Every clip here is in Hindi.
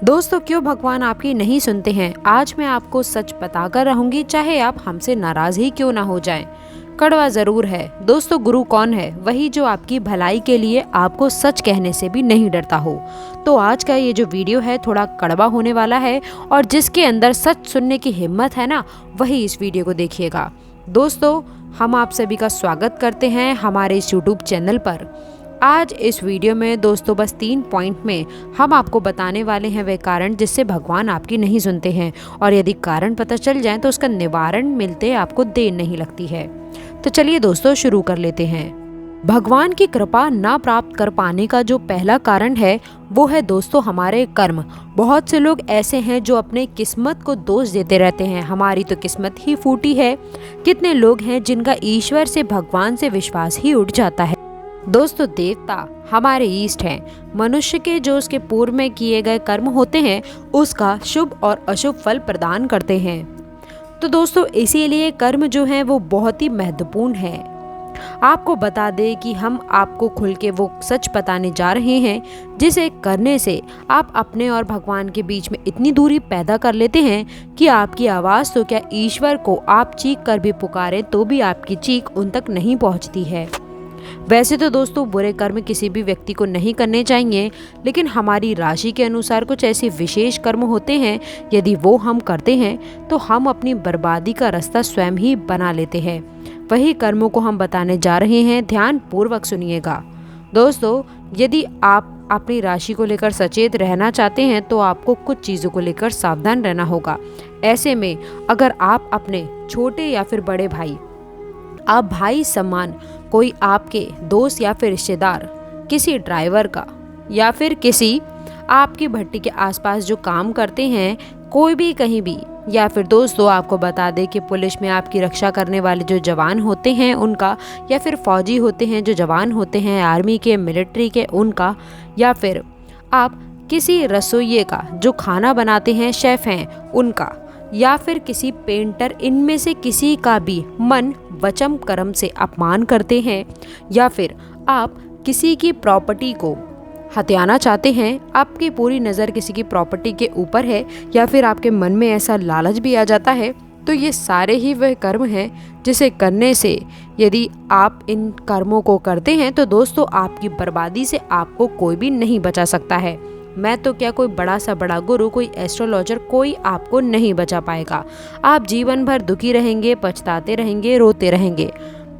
दोस्तों, क्यों भगवान आपकी नहीं सुनते हैं? आज मैं आपको सच बताकर रहूंगी, चाहे आप हमसे नाराज ही क्यों ना हो जाएं। कड़वा जरूर है दोस्तों। गुरु कौन है? वही जो आपकी भलाई के लिए आपको सच कहने से भी नहीं डरता हो। तो आज का ये जो वीडियो है थोड़ा कड़वा होने वाला है, और जिसके अंदर सच सुनने की हिम्मत है ना, वही इस वीडियो को देखिएगा। दोस्तों, हम आप सभी का स्वागत करते हैं हमारे इस यूट्यूब चैनल पर। आज इस वीडियो में दोस्तों बस 3 पॉइंट में हम आपको बताने वाले हैं वे कारण जिससे भगवान आपकी नहीं सुनते हैं, और यदि कारण पता चल जाए तो उसका निवारण मिलते आपको देर नहीं लगती है। तो चलिए दोस्तों शुरू कर लेते हैं। भगवान की कृपा ना प्राप्त कर पाने का जो पहला कारण है वो है दोस्तों हमारे कर्म। बहुत से लोग ऐसे हैं जो अपने किस्मत को दोष देते रहते हैं, हमारी तो किस्मत ही फूटी है। कितने लोग हैं जिनका ईश्वर से भगवान से विश्वास ही उठ जाता है। दोस्तों, देवता हमारे ईष्ट हैं। मनुष्य के जो उसके पूर्व में किए गए कर्म होते हैं उसका शुभ और अशुभ फल प्रदान करते हैं। तो दोस्तों इसीलिए कर्म जो है वो बहुत ही महत्वपूर्ण है। आपको बता दें कि हम आपको खुल के वो सच बताने जा रहे हैं जिसे करने से आप अपने और भगवान के बीच में इतनी दूरी पैदा कर लेते हैं कि आपकी आवाज़ तो क्या, ईश्वर को आप चीख कर भी पुकारें तो भी आपकी चीख उन तक नहीं पहुंचती है। वैसे तो दोस्तों बुरे कर्म किसी भी व्यक्ति को नहीं करने चाहिए, लेकिन हमारी राशि के अनुसार कुछ ऐसे विशेष कर्म होते हैं, यदि वो हम करते हैं तो हम अपनी बर्बादी का रास्ता स्वयं ही बना लेते हैं। वही कर्मों को हम बताने जा रहे हैं, ध्यान पूर्वक सुनिएगा। दोस्तों, यदि आप अपनी राशि को लेकर सचेत रहना चाहते हैं तो आपको कुछ चीज़ों को लेकर सावधान रहना होगा। ऐसे में अगर आप अपने छोटे या फिर बड़े भाई, आप भाई समान कोई आपके दोस्त या फिर रिश्तेदार, किसी ड्राइवर का या फिर किसी आपकी भट्टी के आसपास जो काम करते हैं, कोई भी कहीं भी, या फिर दोस्तों आपको बता दें कि पुलिस में आपकी रक्षा करने वाले जो जवान होते हैं उनका, या फिर फौजी होते हैं जो जवान होते हैं आर्मी के, मिलिट्री के, उनका, या फिर आप किसी रसोइये का जो खाना बनाते हैं, शेफ हैं उनका, या फिर किसी पेंटर, इनमें से किसी का भी मन वचन कर्म से अपमान करते हैं, या फिर आप किसी की प्रॉपर्टी को हथियाना चाहते हैं, आपकी पूरी नज़र किसी की प्रॉपर्टी के ऊपर है, या फिर आपके मन में ऐसा लालच भी आ जाता है, तो ये सारे ही वह कर्म हैं जिसे करने से, यदि आप इन कर्मों को करते हैं तो दोस्तों आपकी बर्बादी से आपको कोई भी नहीं बचा सकता है। मैं तो क्या, कोई बड़ा सा बड़ा गुरु, कोई एस्ट्रोलॉजर, कोई आपको नहीं बचा पाएगा। आप जीवन भर दुखी रहेंगे, पछताते रहेंगे, रोते रहेंगे।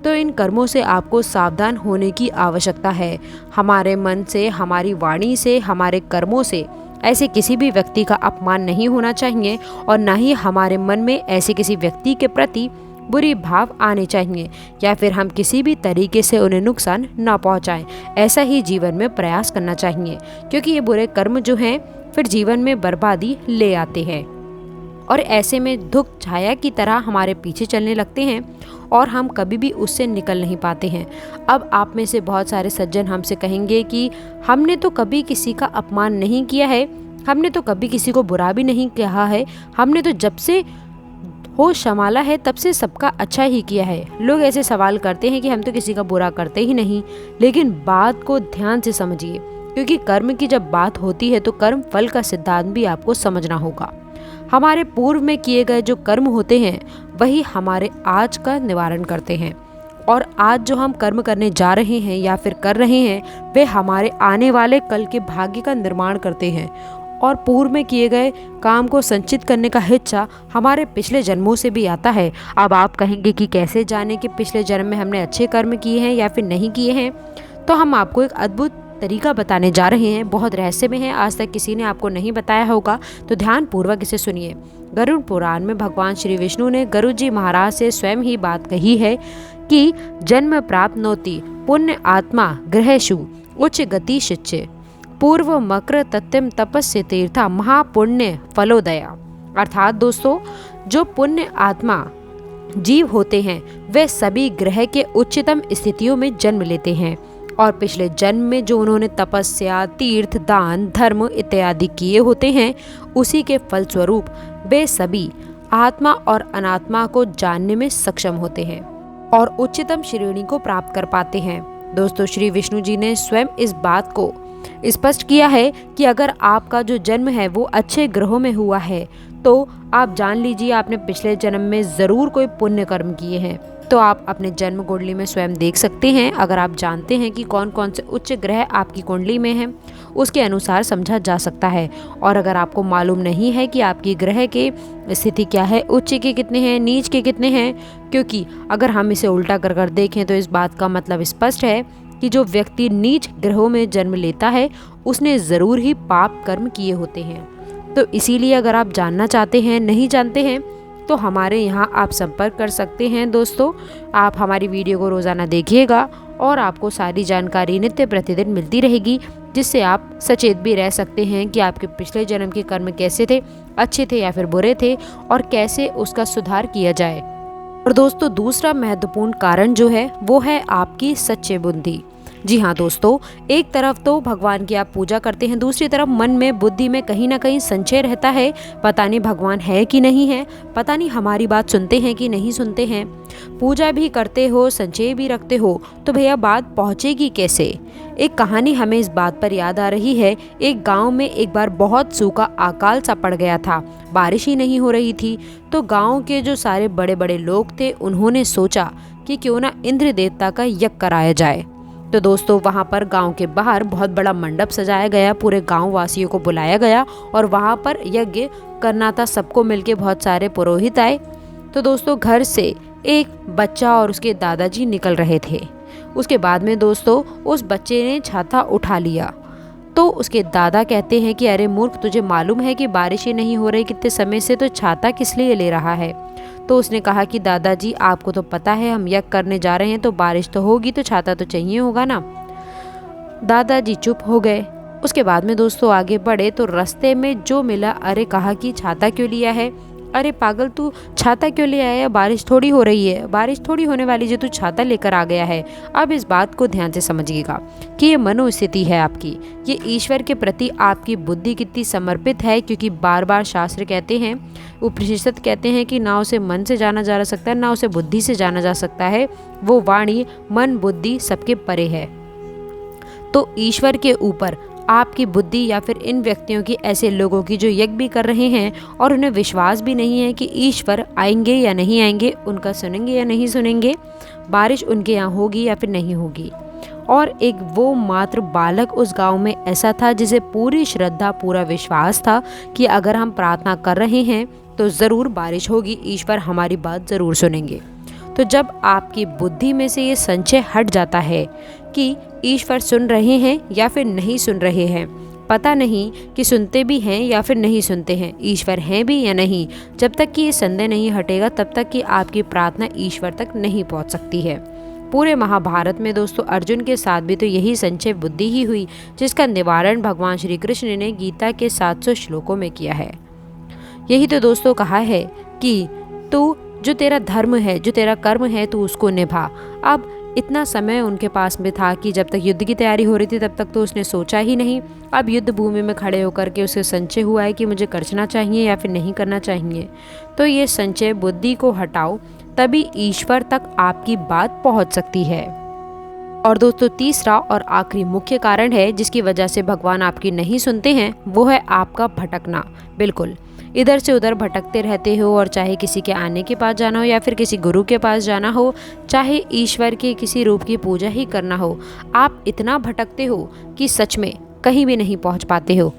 तो इन कर्मों से आपको सावधान होने की आवश्यकता है। हमारे मन से, हमारी वाणी से, हमारे कर्मों से ऐसे किसी भी व्यक्ति का अपमान नहीं होना चाहिए, और ना ही हमारे मन में ऐसे किसी व्यक्ति के प्रति बुरी भाव आने चाहिए, या फिर हम किसी भी तरीके से उन्हें नुकसान ना पहुंचाएं। ऐसा ही जीवन में प्रयास करना चाहिए, क्योंकि ये बुरे कर्म जो हैं फिर जीवन में बर्बादी ले आते हैं, और ऐसे में दुख छाया की तरह हमारे पीछे चलने लगते हैं और हम कभी भी उससे निकल नहीं पाते हैं। अब आप में से बहुत सारे सज्जन हमसे कहेंगे कि हमने तो कभी किसी का अपमान नहीं किया है, हमने तो कभी किसी को बुरा भी नहीं कहा है, हमने तो जब से होश संभाला है तब से सबका अच्छा ही किया है। लोग ऐसे सवाल करते हैं कि हम तो किसी का बुरा करते ही नहीं, लेकिन बात को ध्यान से समझिए, क्योंकि कर्म की जब बात होती है तो कर्म फल का सिद्धांत भी आपको समझना होगा। हमारे पूर्व में किए गए जो कर्म होते हैं वही हमारे आज का निवारण करते हैं, और आज जो हम कर्म करने जा रहे हैं या फिर कर रहे हैं वे हमारे आने वाले कल के भाग्य का निर्माण करते हैं। और पूर्व में किए गए काम को संचित करने का हिस्सा हमारे पिछले जन्मों से भी आता है। अब आप कहेंगे कि कैसे जाने कि पिछले जन्म में हमने अच्छे कर्म किए हैं या फिर नहीं किए हैं, तो हम आपको एक अद्भुत तरीका बताने जा रहे हैं। बहुत रहस्य में है, आज तक किसी ने आपको नहीं बताया होगा, तो ध्यान पूर्वक इसे सुनिए। गरुड़ पुराण में भगवान श्री विष्णु ने गरुड़ जी महाराज से स्वयं ही बात कही है कि जन्म प्राप्त नोति पुण्य आत्मा ग्रहेषु उच्च गति शिच्य पूर्व मकर तत्यम तपस्य तीर्था महापुण्य फलोदया। अर्थात दोस्तों, जो पुण्य आत्मा जीव होते हैं वे सभी ग्रह के उच्चतम स्थितियों में जन्म लेते हैं, और पिछले जन्म में जो उन्होंने तपस्या, तीर्थ, दान, धर्म इत्यादि किए होते हैं उसी के फलस्वरूप वे सभी आत्मा और अनात्मा को जानने में सक्षम होते हैं और उच्चतम श्रेणी को प्राप्त कर पाते हैं। दोस्तों, श्री विष्णु जी ने स्वयं इस बात को स्पष्ट किया है कि अगर आपका जो जन्म है वो अच्छे ग्रहों में हुआ है तो आप जान लीजिए आपने पिछले जन्म में ज़रूर कोई पुण्य कर्म किए हैं। तो आप अपने जन्म कुंडली में स्वयं देख सकते हैं। अगर आप जानते हैं कि कौन कौन से उच्च ग्रह आपकी कुंडली में हैं, उसके अनुसार समझा जा सकता है। और अगर आपको मालूम नहीं है कि आपकी ग्रह के स्थिति क्या है, उच्च के कितने हैं, नीच के कितने हैं, क्योंकि अगर हम इसे उल्टा कर कर देखें तो इस बात का मतलब स्पष्ट है कि जो व्यक्ति नीच ग्रहों में जन्म लेता है उसने ज़रूर ही पाप कर्म किए होते हैं। तो इसीलिए अगर आप जानना चाहते हैं, नहीं जानते हैं, तो हमारे यहाँ आप संपर्क कर सकते हैं। दोस्तों, आप हमारी वीडियो को रोज़ाना देखिएगा और आपको सारी जानकारी नित्य प्रतिदिन मिलती रहेगी, जिससे आप सचेत भी रह सकते हैं कि आपके पिछले जन्म के कर्म कैसे थे, अच्छे थे या फिर बुरे थे, और कैसे उसका सुधार किया जाए। और दोस्तों, दूसरा महत्वपूर्ण कारण जो है वो है आपकी सच्ची बुद्धि। जी हाँ दोस्तों, एक तरफ तो भगवान की आप पूजा करते हैं, दूसरी तरफ मन में, बुद्धि में कहीं ना कहीं संशय रहता है, पता नहीं भगवान है कि नहीं है, पता नहीं हमारी बात सुनते हैं कि नहीं सुनते हैं। पूजा भी करते हो, संचय भी रखते हो, तो भैया बात पहुँचेगी कैसे। एक कहानी हमें इस बात पर याद आ रही है। एक गांव में एक बार बहुत सूखा अकाल सा पड़ गया था, बारिश ही नहीं हो रही थी। तो गांव के जो सारे बड़े बड़े लोग थे उन्होंने सोचा कि क्यों ना इंद्र देवता का यज्ञ कराया जाए। तो दोस्तों, वहाँ पर गांव के बाहर बहुत बड़ा मंडप सजाया गया, पूरे गांव वासियों को बुलाया गया और वहाँ पर यज्ञ करना था। सबको मिलके बहुत सारे पुरोहित आए। तो दोस्तों, घर से एक बच्चा और उसके दादाजी निकल रहे थे। उसके बाद में दोस्तों उस बच्चे ने छाता उठा लिया। तो उसके दादा कहते हैं कि अरे मूर्ख, तुझे मालूम है कि बारिश ही नहीं हो रही कितने समय से, तो छाता किस लिए ले रहा है। तो उसने कहा कि दादाजी, आपको तो पता है हम यज्ञ करने जा रहे हैं, तो बारिश तो होगी तो छाता तो चाहिए होगा ना। दादाजी चुप हो गए। उसके बाद में दोस्तों आगे बढ़े तो रास्ते में जो मिला, अरे कहा कि छाता क्यों लिया है, अरे पागल तू छाता क्यों ले आया, बारिश थोड़ी हो रही है, बारिश थोड़ी होने वाली जो तू छाता लेकर आ गया है। अब इस बात को ध्यान से समझिएगा कि ये मनोस्थिति है आपकी, ये ईश्वर के प्रति आपकी बुद्धि कितनी समर्पित है। क्योंकि बार बार शास्त्र कहते हैं, उपनिषद कहते हैं कि ना उसे मन से जाना जा सकता है, ना उसे बुद्धि से जाना जा सकता है। वो वाणी मन बुद्धि सबके परे है। तो ईश्वर के ऊपर आपकी बुद्धि या फिर इन व्यक्तियों की, ऐसे लोगों की जो यज्ञ भी कर रहे हैं और उन्हें विश्वास भी नहीं है कि ईश्वर आएंगे या नहीं आएंगे, उनका सुनेंगे या नहीं सुनेंगे, बारिश उनके यहाँ होगी या फिर नहीं होगी। और एक वो मात्र बालक उस गांव में ऐसा था जिसे पूरी श्रद्धा, पूरा विश्वास था कि अगर हम प्रार्थना कर रहे हैं तो ज़रूर बारिश होगी, ईश्वर हमारी बात ज़रूर सुनेंगे। तो जब आपकी बुद्धि में से ये संशय हट जाता है कि ईश्वर सुन रहे हैं या फिर नहीं सुन रहे हैं, पता नहीं कि सुनते भी हैं या फिर नहीं सुनते हैं, ईश्वर हैं भी या नहीं, जब तक कि ये संदेह नहीं हटेगा तब तक कि आपकी प्रार्थना ईश्वर तक नहीं पहुंच सकती है। पूरे महाभारत में दोस्तों अर्जुन के साथ भी तो यही संशय बुद्धि ही हुई, जिसका निवारण भगवान श्री कृष्ण ने गीता के 700 श्लोकों में किया है। यही तो दोस्तों कहा है कि तू जो तेरा धर्म है, जो तेरा कर्म है, तू उसको निभा। अब इतना समय उनके पास में था कि जब तक युद्ध की तैयारी हो रही थी तब तक तो उसने सोचा ही नहीं। अब युद्ध भूमि में खड़े होकर के उसे संशय हुआ है कि मुझे करना चाहिए या फिर नहीं करना चाहिए। तो ये संशय बुद्धि को हटाओ, तभी ईश्वर तक आपकी बात पहुंच सकती है। और दोस्तों तीसरा और आखिरी मुख्य कारण है जिसकी वजह से भगवान आपकी नहीं सुनते हैं, वो है आपका भटकना। बिल्कुल इधर से उधर भटकते रहते हो, और चाहे किसी के आने के पास जाना हो या फिर किसी गुरु के पास जाना हो, चाहे ईश्वर के किसी रूप की पूजा ही करना हो, आप इतना भटकते हो कि सच में कहीं भी नहीं पहुंच पाते हो।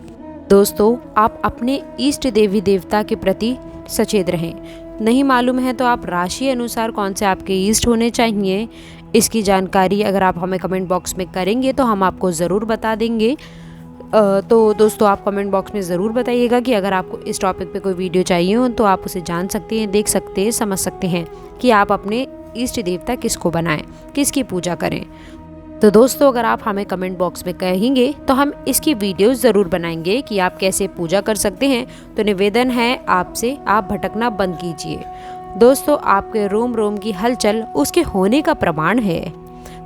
दोस्तों आप अपने इष्ट देवी देवता के प्रति सचेत रहें। नहीं मालूम है तो आप राशि अनुसार कौन से आपके इष्ट होने चाहिए, इसकी जानकारी अगर आप हमें कमेंट बॉक्स में करेंगे तो हम आपको ज़रूर बता देंगे। तो दोस्तों आप कमेंट बॉक्स में ज़रूर बताइएगा कि अगर आपको इस टॉपिक पे कोई वीडियो चाहिए हो तो आप उसे जान सकते हैं, देख सकते हैं, समझ सकते हैं कि आप अपने इष्ट देवता किसको बनाएं, किसकी पूजा करें। तो दोस्तों अगर आप हमें कमेंट बॉक्स में कहेंगे तो हम इसकी वीडियो ज़रूर बनाएंगे कि आप कैसे पूजा कर सकते हैं। तो निवेदन है आपसे, आप भटकना बंद कीजिए। दोस्तों आपके रोम रोम की हलचल उसके होने का प्रमाण है।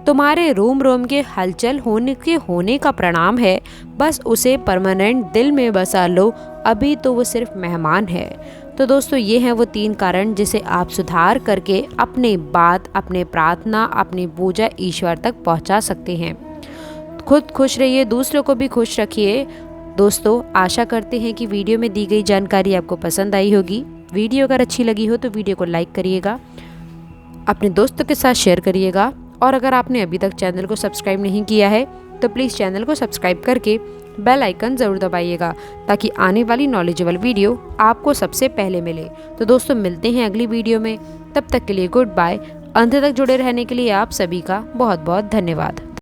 तुम्हारे रोम रोम के हलचल होने का प्रणाम है। बस उसे परमानेंट दिल में बसा लो, अभी तो वो सिर्फ मेहमान है। तो दोस्तों ये हैं वो 3 कारण जिसे आप सुधार करके अपनी बात, अपने प्रार्थना, अपनी पूजा ईश्वर तक पहुंचा सकते हैं। खुद खुश रहिए, दूसरों को भी खुश रखिए। दोस्तों, आशा करते हैं कि वीडियो में दी गई जानकारी आपको पसंद आई होगी। वीडियो अगर अच्छी लगी हो तो वीडियो को लाइक करिएगा, अपने दोस्तों के साथ शेयर करिएगा, और अगर आपने अभी तक चैनल को सब्सक्राइब नहीं किया है तो प्लीज़ चैनल को सब्सक्राइब करके बेल आइकन ज़रूर दबाइएगा, ताकि आने वाली नॉलेजेबल वीडियो आपको सबसे पहले मिले। तो दोस्तों, मिलते हैं अगली वीडियो में, तब तक के लिए गुड बाय। अंत तक जुड़े रहने के लिए आप सभी का बहुत बहुत धन्यवाद।